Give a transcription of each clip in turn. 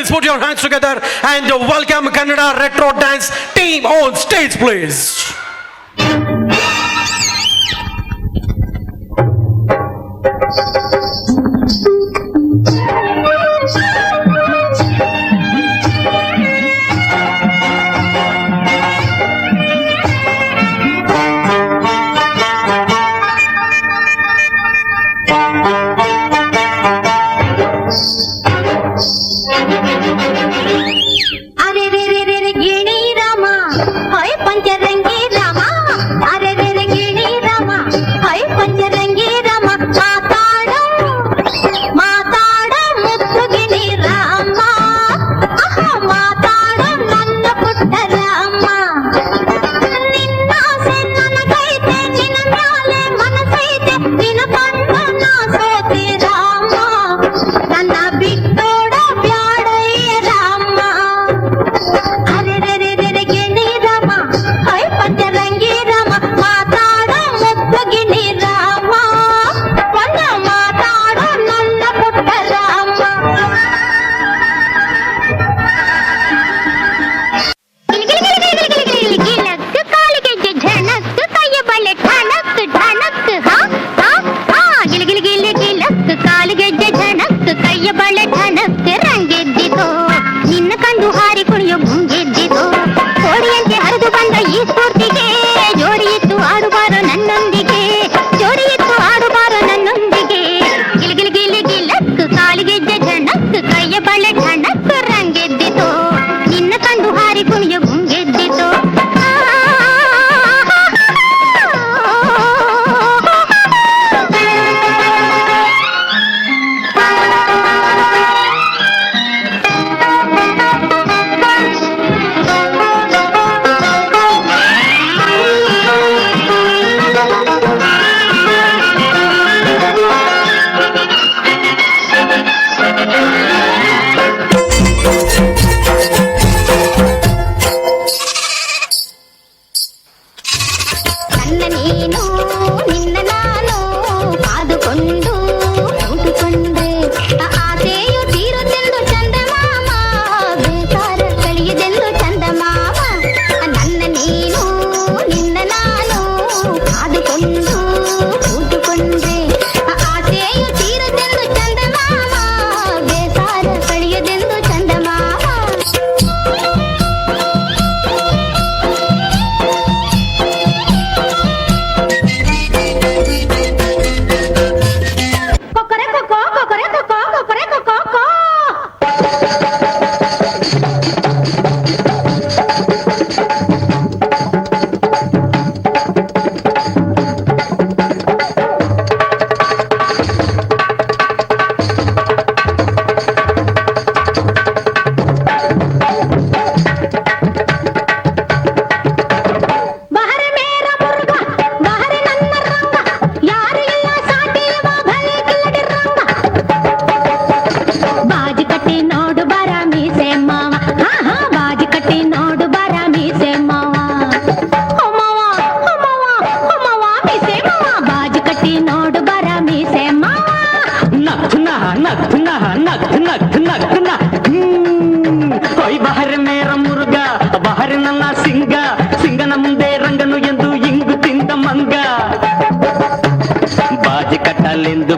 Please put your hands together and welcome Kannada Retro Dance team on stage, please.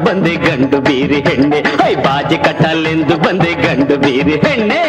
ಬಂದೆ ಗಂಡು ಬೀರಿ ಹೆಣ್ಣೆ high ಬಾಜಿ ಕಟ್ಟಲೆಂದು ಬಂದೆ ಗಂಡು ಬೀರಿ ಹೆಣ್ಣೆ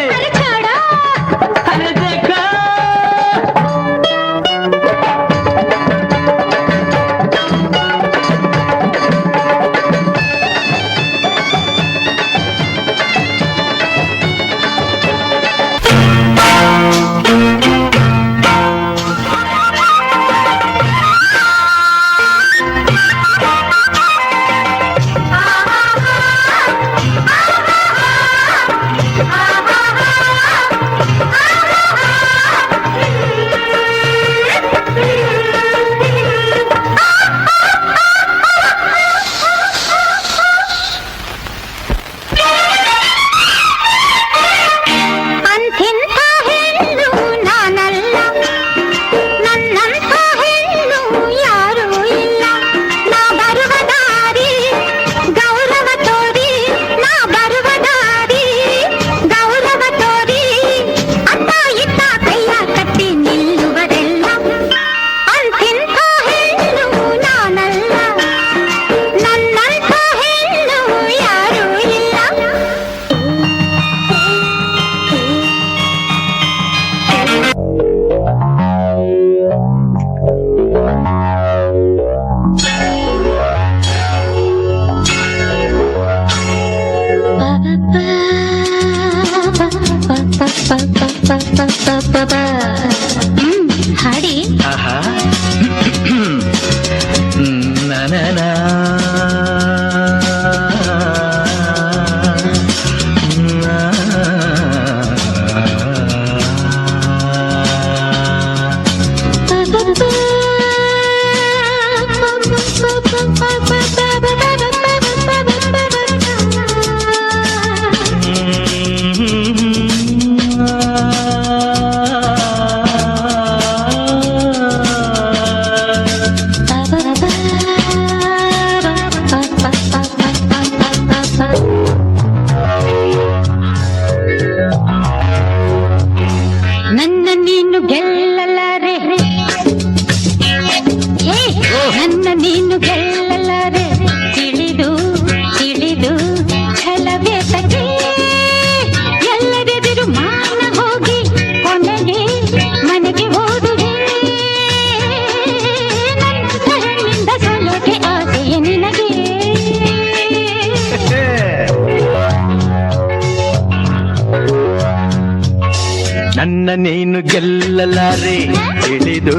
ನನ್ನ ನೀನು ಗೆಲ್ಲಲಾರೆ ತಿಳಿದು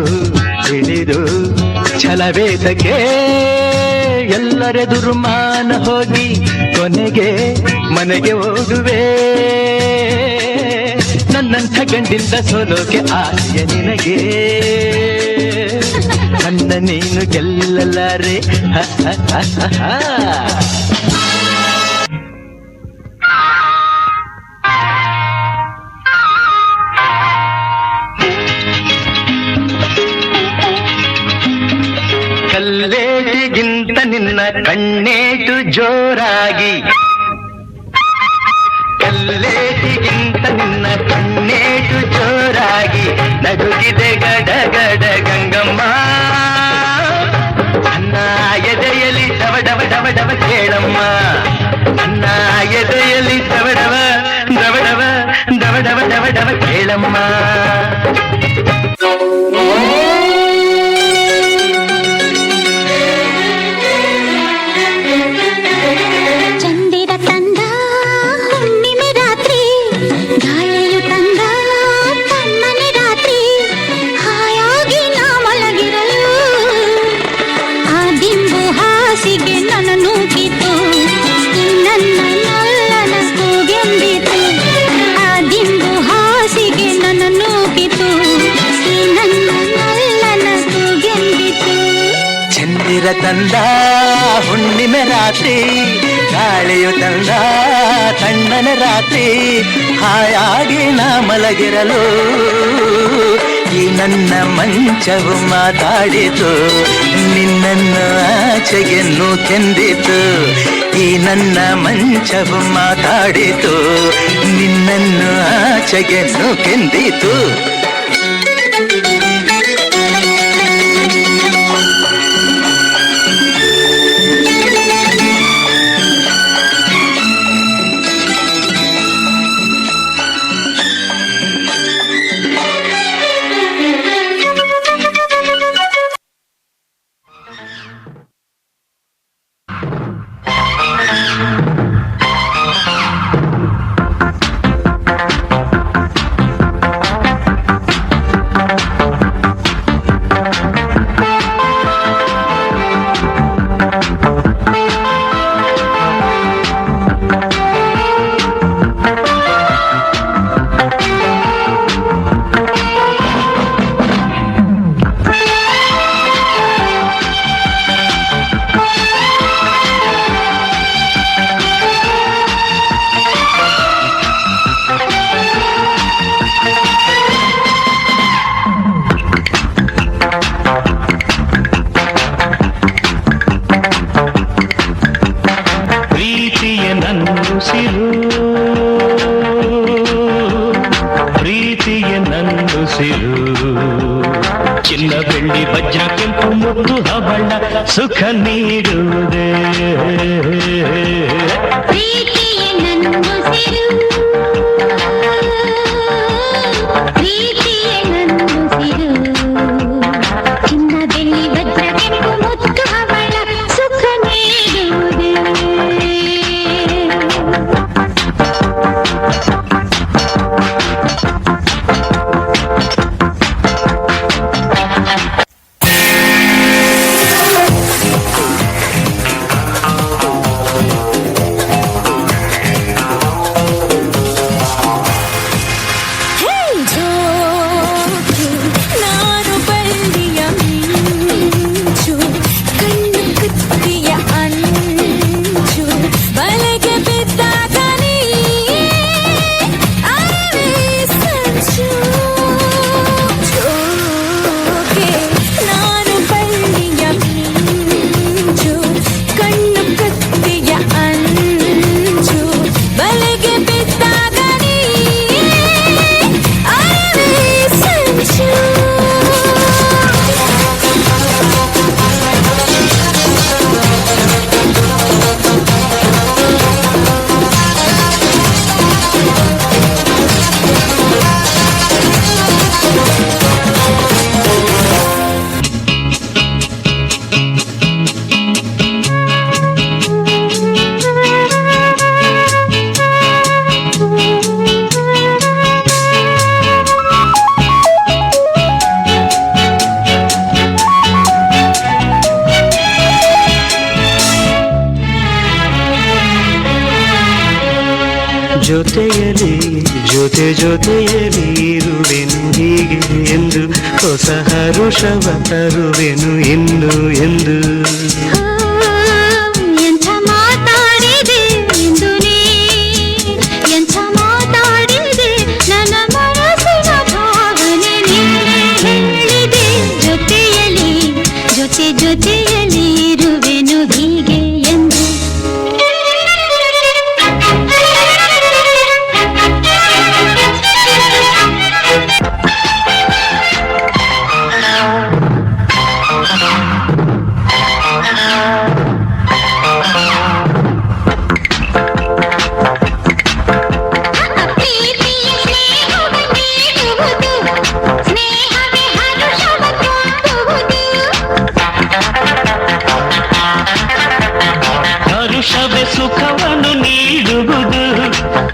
ತಿಳಿದು ಛಲವೇದಕ್ಕೆ ಎಲ್ಲರೆದುರು ಮಾನ ಹೋಗಿ ಕೊನೆಗೆ ಮನೆಗೆ ಓಡುವೆ ನನ್ನಂಥ ಗಂಡಿಂದ ಸೋಲೋಕೆ ಆಸೆಯ ನಿನಗೆ ನನ್ನ ನೀನು ಗೆಲ್ಲಲಾರೆ ಹ ಹ ಹ ಹ ಹ. ಕಲ್ಲೇಟಿಗಿಂತ ನಿನ್ನ ಕಣ್ಣೇಟು ಜೋರಾಗಿ ಕಲ್ಲೇಟಿಗಿಂತ ನಿನ್ನ ಕಣ್ಣೇಟು ಜೋರಾಗಿ ನಡುಗಿದೆ ಗಡ ಗಡ ಗಂಗಮ್ಮ ನನ್ನ ಎದೆಯಲ್ಲಿ ಡವ ಡವ ಡವ ಡವ ಕೇಳಮ್ಮ ನನ್ನ ಎದೆಯಲ್ಲಿ ಡವ ಡವ ಡವ ಡವ ಡವ ಡವ ಡವ ಡವ ಕೇಳಮ್ಮ ತಂದ ಹುಣ್ಣಿಮೆ ರಾತ್ರಿ ಗಾಳಿಯು ತಂದ ತಣ್ಣನ ರಾತ್ರಿ ಹಾಯಾಗಿ ನಾ ಮಲಗಿರಲು ಈ ನನ್ನ ಮಂಚವು ಮಾತಾಡಿತು ನಿನ್ನನ್ನು ಆಚೆಗೆನ್ನು ಕೆಂದಿತು ಈ ನನ್ನ ಮಂಚವು ಮಾತಾಡಿತು ನಿನ್ನನ್ನು ಆಚೆಗೆನ್ನು ಕೆಂದಿತು ಪ್ರೀತಿಯ ನನ್ನುಸಿರು ಚಿನ್ನ ಬೆಳ್ಳಿ ವಜ್ರ ಕೆಂಪು ಮುತ್ತು ಹವಳ ಸುಖ ನೀಡುವುದೇ ಪ್ರೀತಿಯ ನನ್ನುಸಿರು ಪ್ರೀತಿಯ ನನ್ನುಸಿರು ಚಿನ್ನ ಬೆಳ್ಳಿ ವಜ್ರ ಕೆಂಪು ಮುತ್ತು ಹವಳ ಸುಖ ನೀಡುವುದೇ ಜೊತೆ ಜೊತೆಯಲ್ಲಿ ಇರುವೆನು ಹೀಗೆ ಎಂದು ಹೊಸ ಹರುಷವ ತರುವೆನು ಇನ್ನು ಎಂದು ಎಂಥ ಮಾತಾಡಿದೆ ಎಂದು ನೀ ಎಂಥ ಮಾತಾಡಿದೆ ನನ್ನ ಮನಸ್ಸಿನ ಭಾವನೆ ನಿನ್ನೆ ಹೇಳಿದೆ ಜೊತೆಯಲ್ಲಿ ಜೊತೆಯಲ್ಲಿ ಇರುವೆನು ಹೀಗೆ ಎಂದು ಹರುಷವೇ ಸುಖವನ್ನು ನೀಡುವುದು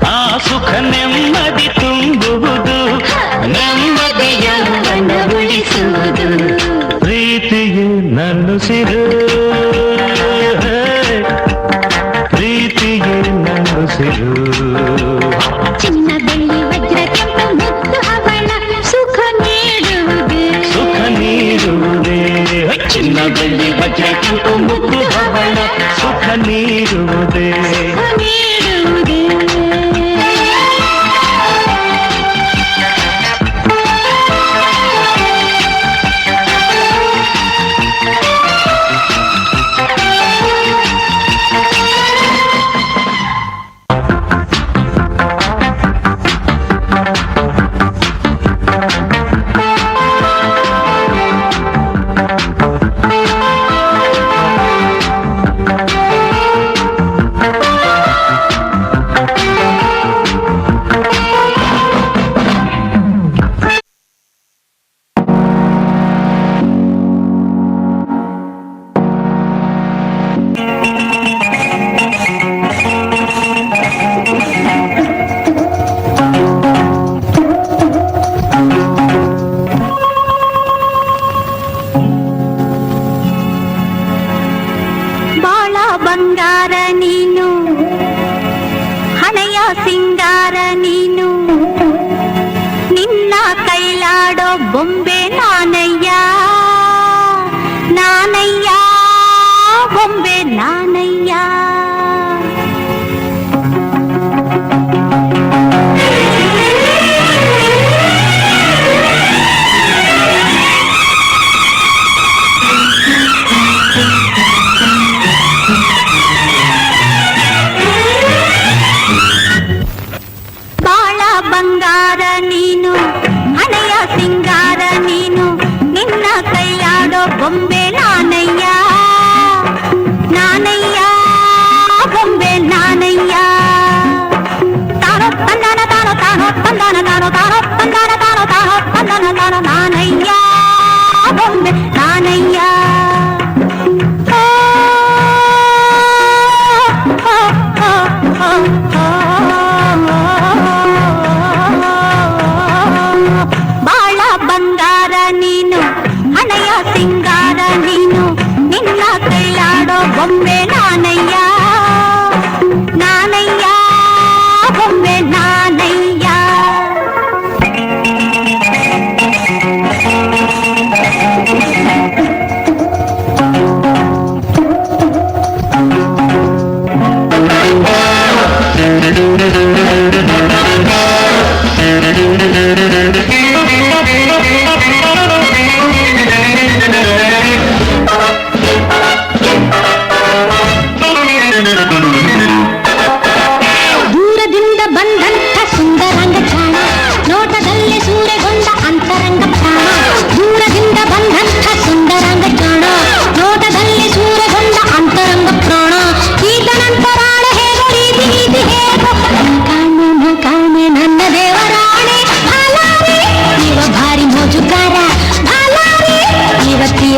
ಆ ಸುಖ ನೆಮ್ಮದಿ ತುಂಬುವುದು ನೆಮ್ಮದಿಯನ್ನ ಉಳಿಸುವುದು ಪ್ರೀತಿಯೇ ನನ್ನುಸಿರು ಪ್ರೀತಿಯೇ ನನ್ನುಸಿರು ಚಿನ್ನ ಬೆಳ್ಳಿ ವಜ್ರ ಕೆಂಪು ಮುತ್ತು ಹವಳ ಸುಖ ನೀಡುವುದೇ ಚಿನ್ನ ಬೆಳ್ಳಿ ವಜ್ರ ಕೆಂಪು ಮುತ್ತು ಹವಳ ಸುಖ ನೀಡುವುದೇ ಬಂಗಾರ ನೀನು ಹಣೆಯ ಸಿಂಗಾರ ನೀನು ನಿನ್ನ ಕೈಲಾಡೋ ಬೊಂಬೆ ನಾನಯ್ಯ ನಾನಯ್ಯ ಬೊಂಬೆ ನಾನಯ್ಯ ಬಂಗಾರ ನೀನು ಹಣೆಯ ಸಿಂಗಾರ ನೀನು ನಿನ್ನ ಕೈಲಾಡೋ ಬೊಂಬೆ ನಾನಯ್ಯ ನಾನಯ್ಯ ಬೊಂಬೆ ನಾನಯ್ಯ ತಾನೋ ತಂದಾನ ತಾನೋ ತಾನೋ ತಂದಾನ ತಾನೋ ತಾನೋ ತಂದಾನ ತಾನೋ ತಾನೋ ತಂದಾನ ತಾನೋ ನಾನಯ್ಯ ಬೊಂಬೆ ನಾನಯ್ಯ ಬಂಗಾರ ನೀನು ಹಣೆಯ ಸಿಂಗಾರ ನೀನು ನಿನ್ನ ಕೈಲಾಡೋ ಬೊಂಬೆ ನಾನಯ್ಯ ನಾನಯ್ಯ ಬೊಂಬೆ ನಾನಯ್ಯ ದೂರದಿಂದ ಬಂದಂಥ ಸುಂದರಂಗ ಚಾಣ ನೋಟದಲ್ಲಿ ಸೂರೆಗೊಂಡ ಅಂತರಂಗ ಪ್ರಾಣ ದೂರದಿಂದ ಬಂದಂಥ ಸುಂದರಂಗ ಚಾಣ ನೋಟದಲ್ಲಿ ಸೂರೆಗೊಂಡ ಅಂತರಂಗ ಪ್ರಾಣ ಈತನಂತರಾಳ ಹೇಗೋ ರೀತಿ ರೀತಿ ಹೇಗೋ ಕಾಣೆ ನನ್ನ ದೇವರಾಣೆ ಭಾಲಾರಿ ಇವ ಭಾರಿ ಮೋಜುಗಾರ ಭಾಲಾರಿ ಇವತ್ತಿ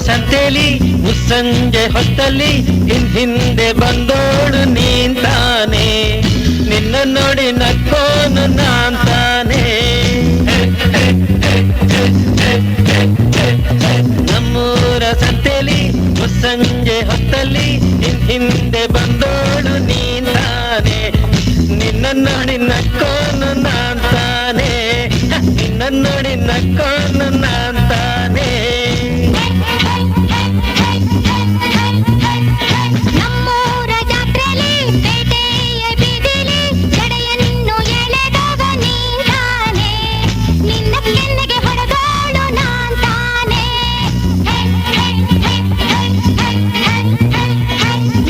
ಸಂತೆಲಿ ಮುಸ್ಸಂಜೆ ಹೊತ್ತಲ್ಲಿ ಹಿಂದೆ ಬಂದೋಳು ನೀಂತಾನೆ ನಿನ್ನ ನೋಡಿ ನಕ್ಕೋನು ನಾಂತಾನೆ ನಮ್ಮೂರ ಸಂತೆಲಿ ಮುಸ್ಸಂಜೆ ಹೊತ್ತಲ್ಲಿ ಹಿಂದೆ ಬಂದೋಳು ನೀಂತಾನೆ ನಿನ್ನ ನೋಡಿ ನಕ್ಕೋನು ನಾಂತಾನೆ ನಿನ್ನ ನೋಡಿ ನಕ್ಕೋನು ನಾಂತಾನೆ ನಮ್ಮೂರ ಜಾತ್ರೆಲಿ ಪೇಟೆಯ ಬೀದಿಲಿ ಜಡೆಯನ್ನು ಎಳೆದವ ನೀನಾನೆ ನಿನ್ನ ಕೆನ್ನೆಗೆ ಹೊಡೆದೋಳು ನಾಂತಾನೆ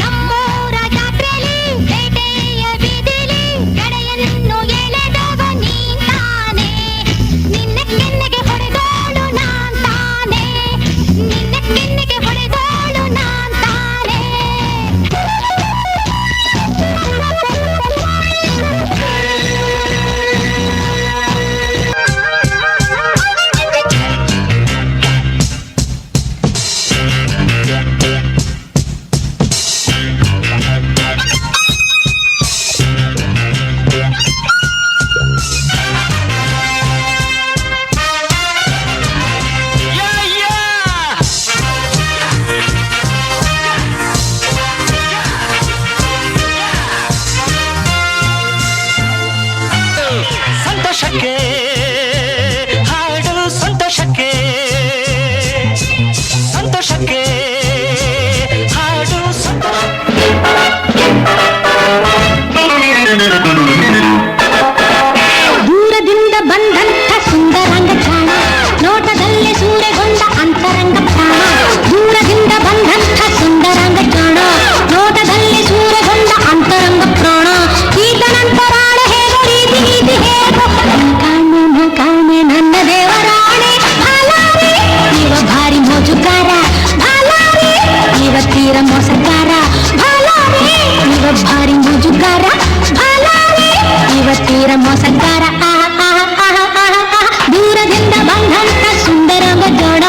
ನಮ್ಮೂರ ಜಾತ್ರೆಲಿ ಪೇಟೆಯ ಬೀದಿಲಿ ಜಡೆಯನ್ನು ಎಳೆದವ ನೀನಾನೆ ನಿನ್ನ ಕೆನ್ನೆಗೆ ಹೊಡೆದೋಳು ನಾಂತಾನೆ ನಿನ್ನ ಕೆನ್ನೆಗೆ ಹೊಡೆದೋಳು ನಾಂತಾನೆ ಸಂತೋಷಕ್ಕೆ ಹಾಡು ಸಂತೋಷಕ್ಕೆ ಸಂತೋಷಕ್ಕೆ ಹಾಡು ದೂರದಿಂದ ಬಂದಂಥ ಸುಂದರಂಗ ಚಾಣ ನೋಟದಲ್ಲೇ ಸೂರೆಗೊಂಡ ಅಂತರಂಗ ಪ್ರಾಣ ದೂರದಿಂದ ಬಂದಂಥ ಸುಂದರಂಗ ಚಾಣ ನೋಟದಲ್ಲೇ ಸೂರೆಗೊಂಡ ಅಂತರಂಗ ಪ್ರಾಣ ಈತನಂತರಾಳ ಹೇಗೋ ರೀತಿ ರೀತಿ ಹೇಗೋ ಕಾಣೆ ನನ್ನ ದೇವರಾಣೆ ಭಾಲಾರಿ ಇವ ಭಾರಿ ಮೋಜುಗಾರ ಭಾಲಾರಿ ಇವ ತೀರ ಮೋಸಗಾರ ಭಾಲಾರಿ ಇವ ಭಾರಿ ಮೋಜುಗಾರ ಭಾಲಾರಿ ಇವ ತೀರ ಮೋಸಗಾರ ದೂರದಿಂದ ಬಂದಂಥ ಸುಂದರಂಗ ಜೋಡ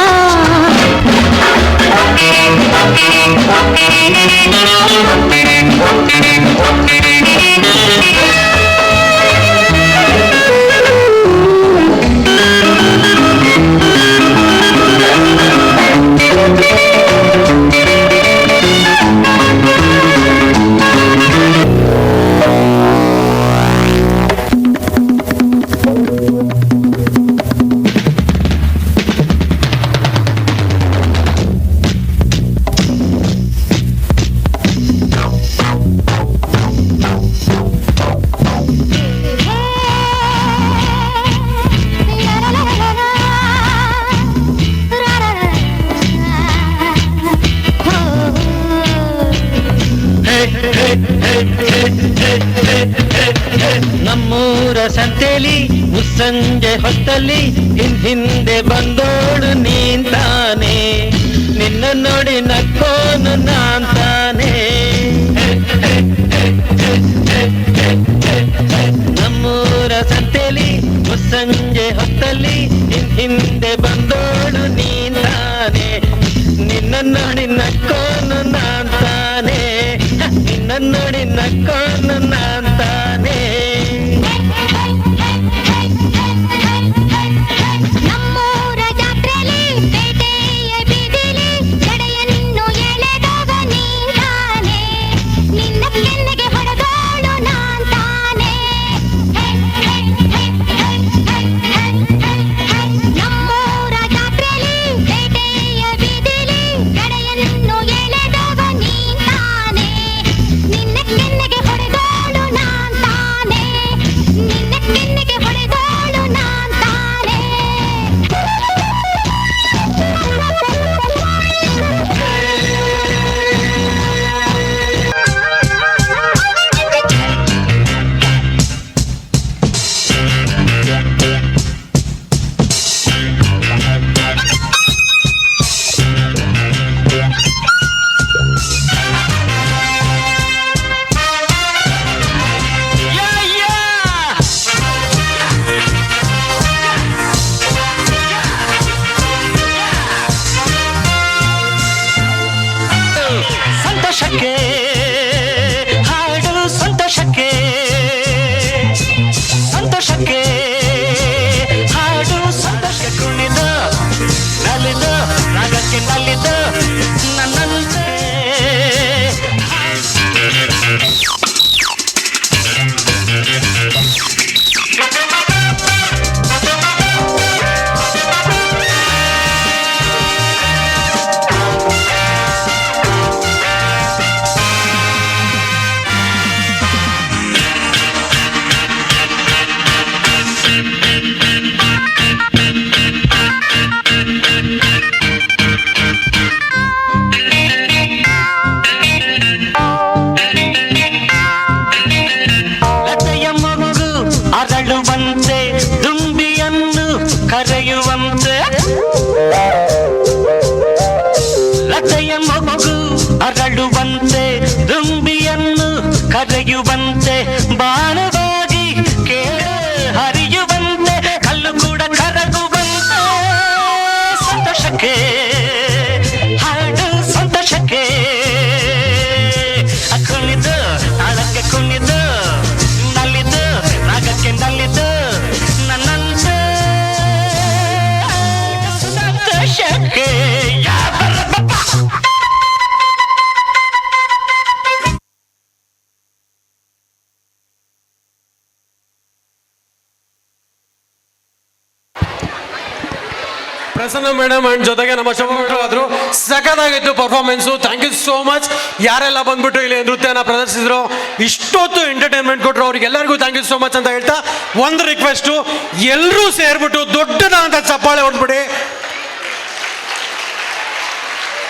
ನಮ್ಮೂರ ಸಂತೆಲಿ ಮುಸ್ಸಂಜೆ ಹೊತ್ತಲ್ಲಿ ಹಿಂದೆ ಬಂದೋಳು ನೀಂತಾನೆ ನಿನ್ನ ನೋಡಿ ನಕ್ಕೋನು ನಾಂತಾನೆ ನಮ್ಮೂರ ಸಂತೆಲಿ ಮುಸ್ಸಂಜೆ ಹೊತ್ತಲ್ಲಿ ಹಿಂದೆ ಬಂದೋಳು ನೀಂತಾನೆ ನಿನ್ನ ನೋಡಿ ನಕ್ಕೋನು ನಾಂತಾನೆ ನಿನ್ನ ನೋಡಿ ನಕ್ಕೋನು ನಾಂತಾನೆ ನಮ್ಮೂರ ಜಾತ್ರೆಲಿ ಪೇಟೆಯ ಬೀದಿಲಿ ಜಡೆಯನ್ನು ಎಳೆದವ ನೀನಾನೆ ಕರೆಯುವಂತೆ ಬಾಣವಾಗಿ ಕೇಳ ಹರಿಯುವಂತೆ ಕಲ್ಲು ಕೂಡ ಕರಗುವಂತೆ ಸಂತೋಷಕ್ಕೆ ಹಾಡು ಸಂತೋಷಕ್ಕೆ ಕುಣಿದು ತಾಳಕ್ಕೆ ಕುಣಿದು ನಲ್ಲಿದು ರಾಗಕ್ಕೆ ನಲ್ಲಿದು ನನ್ನಂತ ಸಂತೋಷಕ್ಕೆ ಪ್ರಸನ್ನ ಮೇಡಮ್ ಅಂಡ್ ಜೊತೆಗೆ ನಮ್ಮ ಶೋಭಾ ಆದ್ರು ಸಖತ್ತಾಗಿತ್ತು performance. Thank you so much. ಯಾರೆಲ್ಲ ಬಂದ್ಬಿಟ್ಟು ಇಲ್ಲಿ ನೃತ್ಯನ ಪ್ರದರ್ಶಿಸಿದ್ರು, ಇಷ್ಟೊತ್ತು ಎಂಟರ್ಟೈನ್ಮೆಂಟ್ ಕೊಟ್ಟರು, ಅವ್ರಿಗೆಲ್ಲರಿಗೂ ಥ್ಯಾಂಕ್ ಯು ಸೋ ಮಚ್ ಅಂತ ಹೇಳ್ತಾ ಒಂದು ರಿಕ್ವೆಸ್ಟು, ಎಲ್ಲರೂ ಸೇರ್ಬಿಟ್ಟು ದೊಡ್ಡದಾದಂಥ ಚಪ್ಪಾಳೆ ಹೊಡ್ಬಿಡಿ.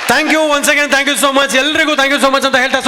Thank you once again, thank you so much, ಎಲ್ರಿಗೂ ಥ್ಯಾಂಕ್ ಯು ಸೋ ಮಚ್ ಅಂತ ಹೇಳ್ತಾ